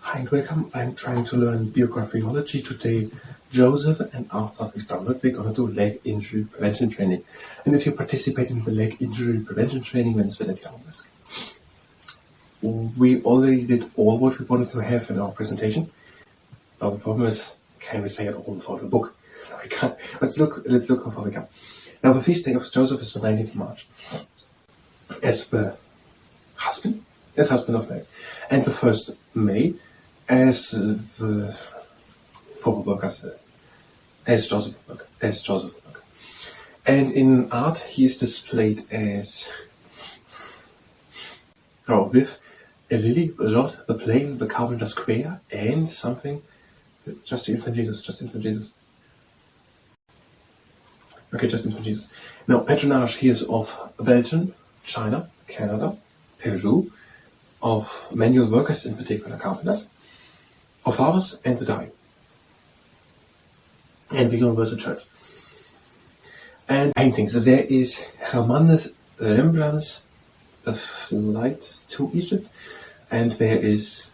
Hi and welcome. I'm trying to learn Biographyology today. Joseph and Arthur We're going to do leg injury prevention training. And if you participate in the leg injury prevention training, then it's very risk. We already did all what we wanted to have in our presentation. Now the problem is, can we say it all without a book? No, we can't. Let's look how far we come. Now the feast day of Joseph is the 19th of March. As the husband of Mary. And the 1st May as the former workers, as Joseph work. And in art he is displayed as with a lily, a rod, the plane, the carpenter square, and something. Just the infant Jesus. Okay, just infant Jesus. Now patronage here is of Belgium, China, Canada, Peru, of manual workers, in particular carpenters, of flowers and the dying, and the Universal Church. And paintings. There is Hermanus Rembrandt's The Flight to Egypt, and there is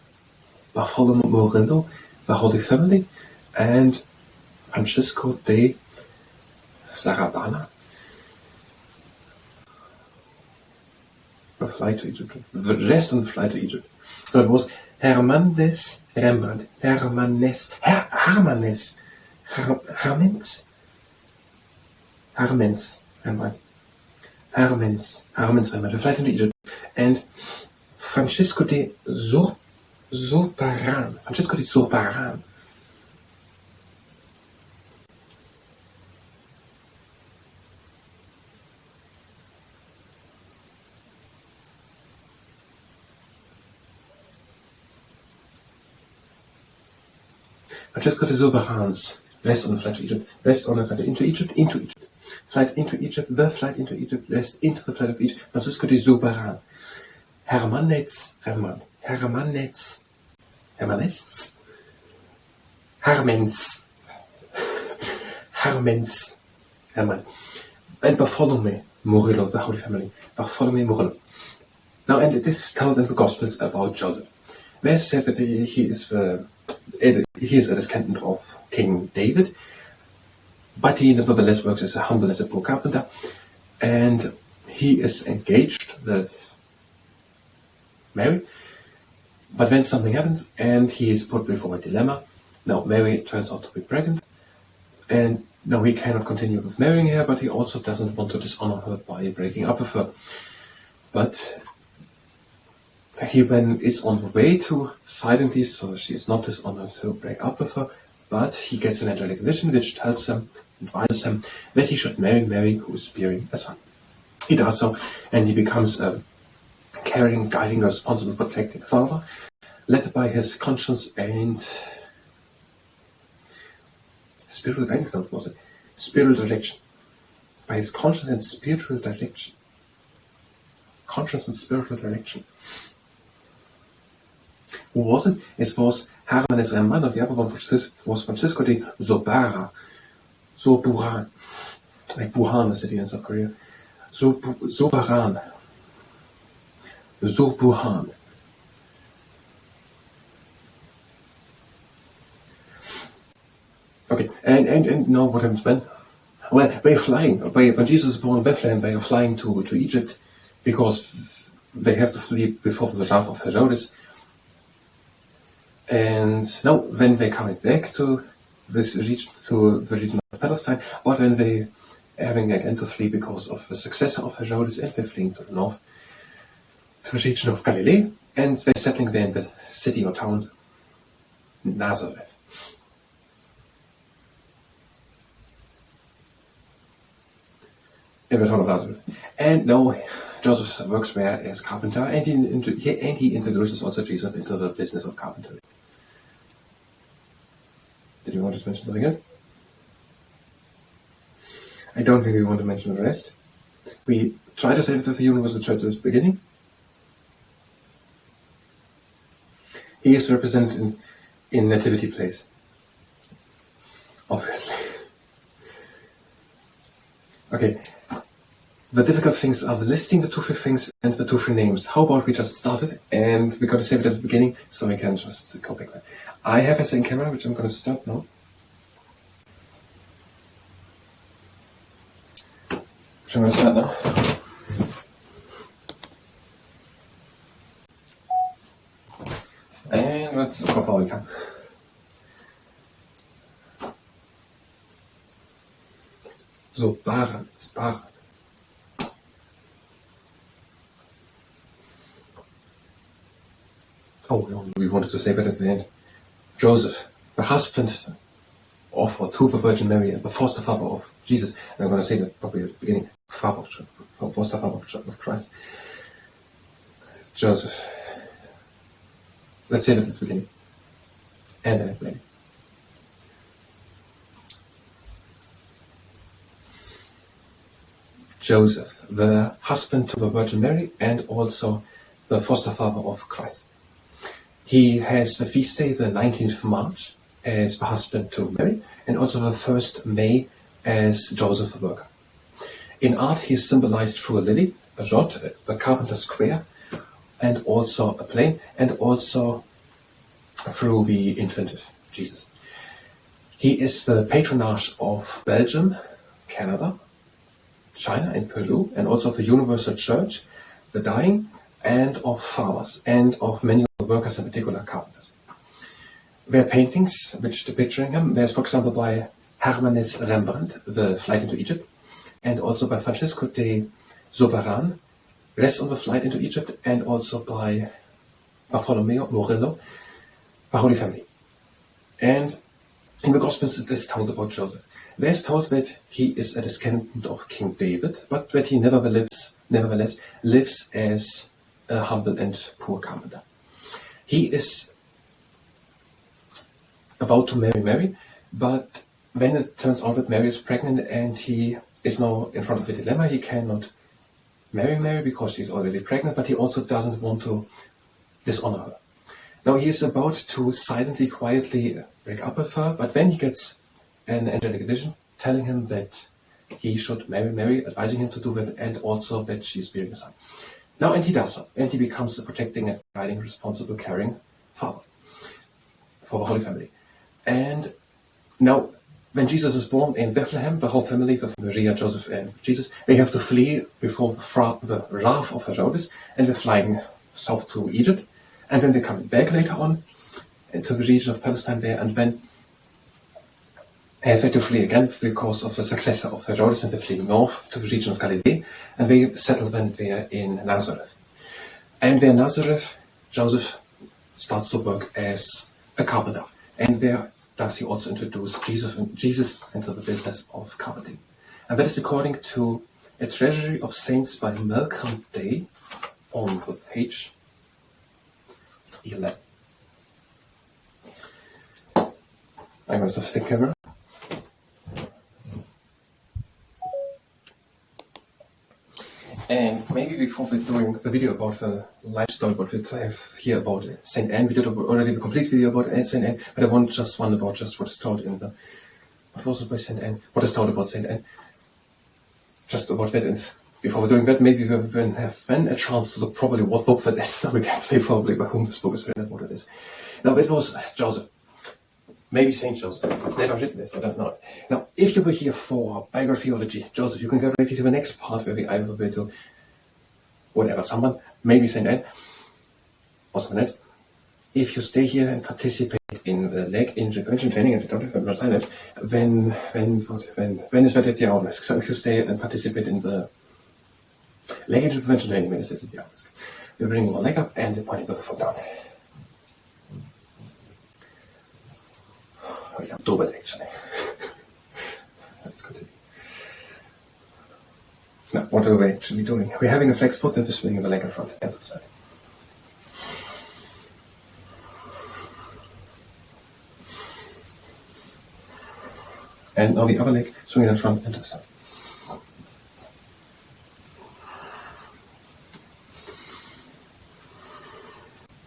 Bartholomew Murillo, The Holy Family, and Francisco de Sarabana, The Flight to Egypt. The rest on the Flight to Egypt. So it was Hermanus Rembrandt, Hermans Rembrandt, The Flight into Egypt, and Francisco de Zurbarán. Francisco de Zurbarán's Rest on the Flight to Egypt, Rest on the Flight into Egypt, Flight into Egypt, The Flight into Egypt, Rest into the Flight of Egypt, Francisco de Zurbarán, Hermans Rembrandt, and Bartholomew Murillo, The Holy Family, Bartholomew Murillo. Now, and it is told in the Gospels about Joseph. Where is said that he is a descendant of King David, but he nevertheless works as a poor carpenter, and he is engaged with Mary. But then something happens, and he is put before a dilemma. Now Mary turns out to be pregnant, and now he cannot continue with marrying her, but he also doesn't want to dishonor her by breaking up with her. But he then is on the way to silently, so she is not dishonored, to break up with her, but he gets an angelic vision which advises him that he should marry Mary, who is bearing a son. He does so, and he becomes a caring, guiding, responsible, protecting father, led by his conscience and spiritual guidance. Spiritual direction. By his conscience and spiritual direction. Who was it? It was Hermanus Rembrandt, and the other one was Francisco de Zurbarán. Like Wuhan, the city in South Korea. Zurbarán. Okay, and now what happens when? Well, they're flying. When Jesus is born in Bethlehem, they are flying to Egypt because they have to flee before the wrath of Herodes. And now, when they're coming back to this region, to the region of Palestine, or when they having again to flee because of the successor of Herodes, and they're fleeing to the north, to the region of Galilee, and they're settling there in the city or town Nazareth. In the town of Nazareth. And now Joseph works there as carpenter, and he introduces also Jesus into the business of carpentry. Did you want to mention something else? I don't think we want to mention the rest. We try to say that the Universal Church at the beginning. He is represented in nativity place. Obviously. Okay. The difficult things are the listing the two, three things and the two, three names. How about we just start it and we're going to save it at the beginning so we can just go back there. I have a second camera which I'm going to start now. Which I'm going to start now. And let's look how far we can. So, Baran. Oh, no, we wanted to say that at the end. Joseph, the husband of or to the Virgin Mary and the foster father of Jesus. And I'm going to say that probably at the beginning. Foster father of Christ. Joseph. Let's say that at the beginning. And then at the end. Joseph, the husband to the Virgin Mary and also the foster father of Christ. He has the feast day, the 19th March, as the husband to Mary, and also the 1st May as Joseph the Worker. In art, he is symbolized through a lily, a jot, the carpenter's square, and also a plane, and also through the infant Jesus. He is the patronage of Belgium, Canada, China and Peru, and also of the Universal Church, the dying, and of farmers, and of many workers, in particular carpenters. There are paintings which depicting him. There's, for example, by Hermanus Rembrandt, The Flight into Egypt, and also by Francisco de Soberan, Rest on the Flight into Egypt, and also by Bartholomew Murillo, The Holy Family. And in the Gospels it is told about Joseph. There's told that he is a descendant of King David, but that he nevertheless lives as a humble and poor carpenter. He is about to marry Mary, but when it turns out that Mary is pregnant and he is now in front of a dilemma, he cannot marry Mary because she's already pregnant, but he also doesn't want to dishonor her. Now he is about to silently, quietly break up with her, but then he gets an angelic vision telling him that he should marry Mary, advising him to do that, and also that she's bearing a son. Now, and he does so, and he becomes the protecting and guiding, responsible, caring father for the Holy Family. And now, when Jesus is born in Bethlehem, the whole family, with Maria, Joseph, and Jesus, they have to flee before the wrath of Herodes, and they're flying south to Egypt, and then they're coming back later on into the region of Palestine there, and then have had to flee again because of the successor of Herodes, and they're fleeing north to the region of Galilee, and they settle then there in Nazareth. And there in Nazareth, Joseph starts to work as a carpenter, and there does he also introduce Jesus into the business of carpenting. And that is according to A Treasury of Saints by Malcolm Day on the page 11. I'm going to stick camera. And maybe before we're doing the video about the life story, what we have here about Saint Anne, we did already a complete video about Saint Anne, but I want just one about just what is told in the, what was it by Saint Anne? What is told about Saint Anne? Just about that, and before we're doing that, maybe we will have then a chance to look probably what book that is, so we can say probably by whom this book is written and what it is. Now, it was Joseph. Maybe Saint Joseph. It's never written this, I don't know. Now, if you were here for Biographyology, Joseph, you can go directly to the next part where we either will to whatever, someone, maybe Saint Anne, or someone else. If you stay here and participate in the leg intervention training, and you don't have to understand it, when is that at the hour risk? So if you stay and participate in the leg intervention training, when is it at the hour risk? You're bringing one leg up and you're pointing the foot down. We can do it actually. Let's continue. Now, what are we actually doing? We're having a flex foot and we're swinging the leg in front and to the side. And now the other leg swinging in front and to the side.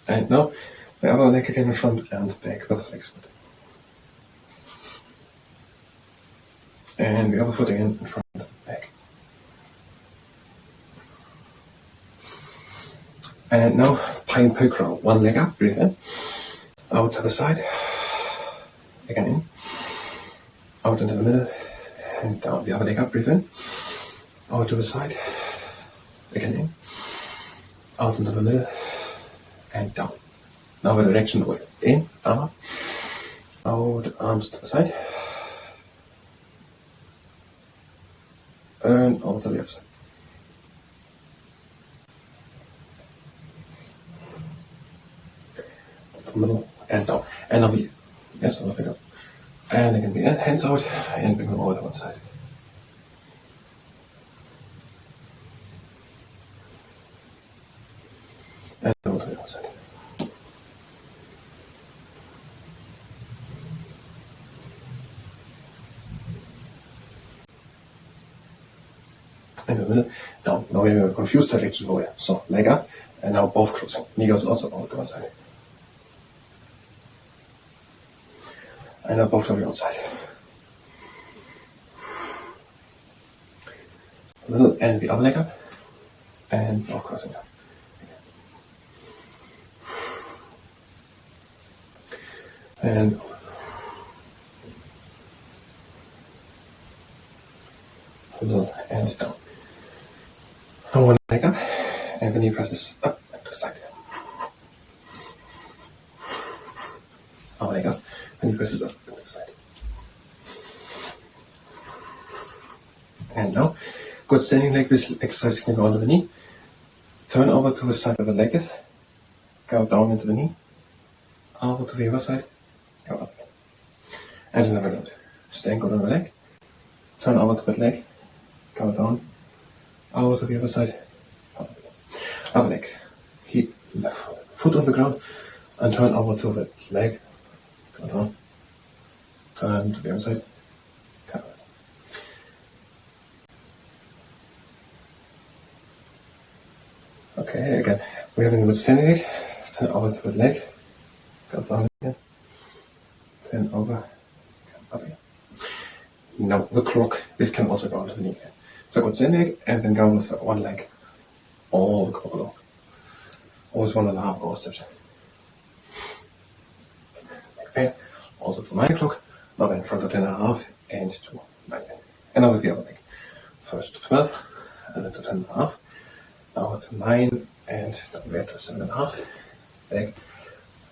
And now the other leg again in front and back with the flex foot. And the other foot again in front and back. And now pine poke round. One leg up, breathe in. Out to the side. Again in. Out into the middle. And down. The other leg up, breathe in. Out to the side. Again in. Out into the middle. And down. Now the direction away. In, arm up. Out, arms to the side. And out to the other side. From the middle and down. And now we, yes, I'll pick up. And again, hands out and bring them over to one side. And over to the other side. In the middle, down. Now we have a confused direction over here. So leg up, and now both closing. Knee goes also over to one side. And now both to the outside. Middle and the other leg up, and both crossing down. And middle and down. And one leg up, and the knee presses up and to the side. Our leg up, and knee presses up and to the side. And now, good standing leg. This exercise can go under the knee. Turn over to the side of the leg is. Go down into the knee. Over to the other side. Go up. And another round. Stand, go down the leg. Turn over to that leg. Go down. Over to the other side. Other leg. Hip, left foot on the ground. And turn over to the leg. Go down. Turn to the other side. Come up. Okay, again. We're having a good standing leg. Turn over to the leg. Go down again. Then over. Come up again. Now the clock. This can also go onto the knee. So good standing leg, and then go with one leg. All the clock along. Always 1.5 hour steps. Okay. Also to 9 o'clock. Now in front of 10.5 and to 9. And now with the other leg. First to 12, and then to 10.5. Now to 9 and down there to 7.5. Back.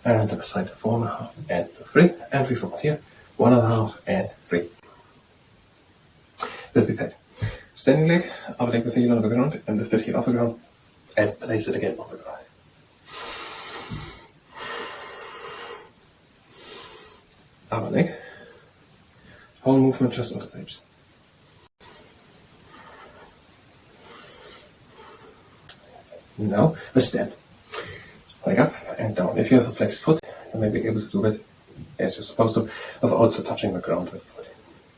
And to the side to 4.5 and to 3. And we forgot here 1.5 and 3. Will be paid. Standing leg, upper leg with the heel on the ground, and lift it heel off the ground, and place it again on the ground. Upper leg, whole movement just under the hips. Now, we stand. Leg up and down. If you have a flexed foot, you may be able to do it as you're supposed to, without also touching the ground with the foot.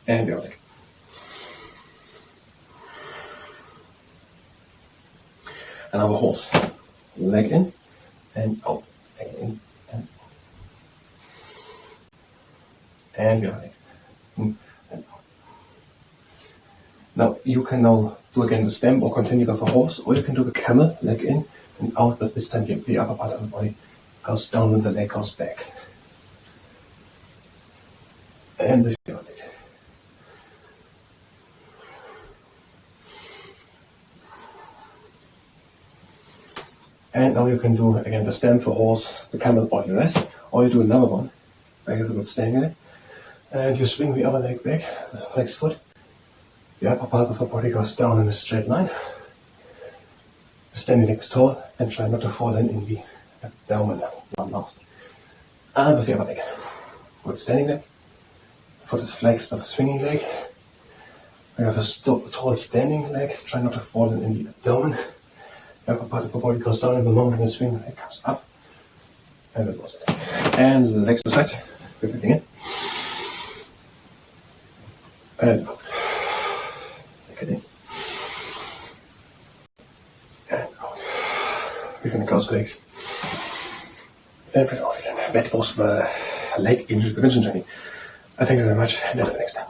And the other leg. And our horse. Leg in and out. Leg in and out. And the other leg. In and out. Now you can now do again the stem or continue with a horse, or you can do the camel, leg in and out, but this time the upper part of the body goes down and the leg goes back. And the other leg. And now you can do again the stem for horse, the camel, or the rest, or you do another one where you have a good standing leg, and you swing the other leg back, the flexed foot. The upper part of the body goes down in a straight line. The standing leg is tall, and try not to fall in the abdomen, one last. And with the other leg, good standing leg. Foot is flexed of a swinging leg. We have a tall standing leg, try not to fall in the abdomen. The upper part of the body goes down in the moment when the swing leg comes up. And that was it. And the legs to the side. Everything in. And out. Leg it in. And out. We're going to close the legs. And breathe out again. That was the leg injury prevention journey. I thank you very much, and until the next time.